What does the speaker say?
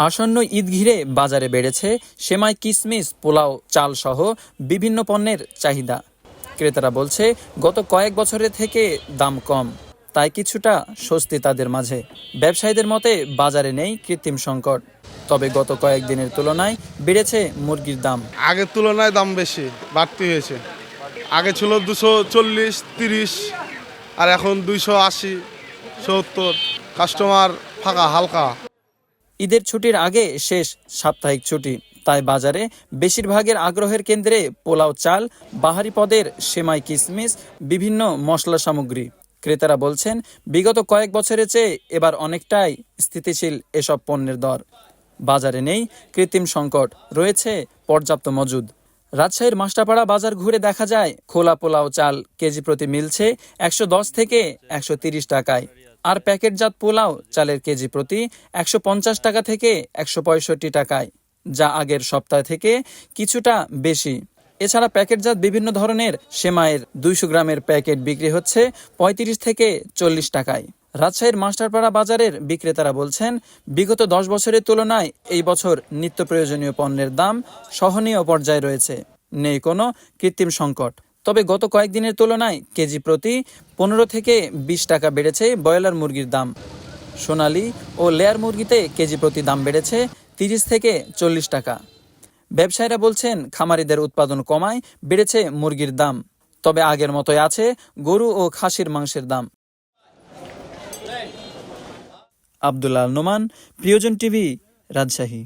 আসন্ন ঈদ ঘিরে বাজারে বেড়েছে সেমাই, কিশমিশ, পোলাও চাল সহ বিভিন্ন পণ্যের চাহিদা। ক্রেতারা বলছে গত কয়েক বছরের থেকে দাম কম, তাই কিছুটা স্বস্তি তাদের মাঝে। ব্যবসায়ীদের মতে বাজারে নেই কৃত্রিম সংকট, তবে গত কয়েকদিনের তুলনায় বেড়েছে মুরগির দাম। আগের তুলনায় দাম বেশি বাড়তি হয়েছে। আগে ছিল 240, 30, আর এখন 280, 70। কাস্টমার ফাঁকা হালকা। ঈদের ছুটির আগে শেষ সাপ্তাহিক ছুটি, তাই বাজারে বেশিরভাগের আগ্রহের কেন্দ্রে পোলাও চাল, বাহারি পদের সেমাই, কিশমিশ, বিভিন্ন মশলা সামগ্রী। ক্রেতারা বলছেন বিগত কয়েক বছরের চেয়ে এবার অনেকটাই স্থিতিশীল এসব পণ্যের দর। বাজারে নেই কৃত্রিম সংকট, রয়েছে পর্যাপ্ত মজুদ। রাজশাহীর মাস্টারপাড়া বাজার ঘুরে দেখা যায় খোলা পোলাও চাল কেজি প্রতি মিলছে 110 থেকে 130 টাকায়, আর প্যাকেটজাত পোলাও চালের কেজি প্রতি 150 টাকা থেকে 165 টাকায়, যা আগের সপ্তাহ থেকে কিছুটা বেশি। এছাড়া প্যাকেটজাত বিভিন্ন ধরনের সেমাইয়ের 200 গ্রামের প্যাকেট বিক্রি হচ্ছে 35 থেকে 40 টাকায়। রাজশাহীর মাস্টারপাড়া বাজারের বিক্রেতারা বলছেন বিগত 10 বছরের তুলনায় এই বছর নিত্য প্রয়োজনীয় পণ্যের দাম সহনীয় পর্যায়ে রয়েছে, নেই কোনো কৃত্রিম সংকট। তবে গত কয়েকদিনের তুলনায় কেজি প্রতি 15 থেকে 20 টাকা বেড়েছে ব্রয়লার মুরগির দাম। সোনালী ও লেয়ার মুরগিতে কেজি প্রতি দাম বেড়েছে 30 থেকে 40 টাকা। ব্যবসায়ীরা বলছেন খামারিদের উৎপাদন কমায় বেড়েছে মুরগির দাম, তবে আগের মতোই আছে গরু ও খাসির মাংসের দাম। আব্দুল্লাহ নোমান, প্রিয়জন টিভি, রাজশাহী।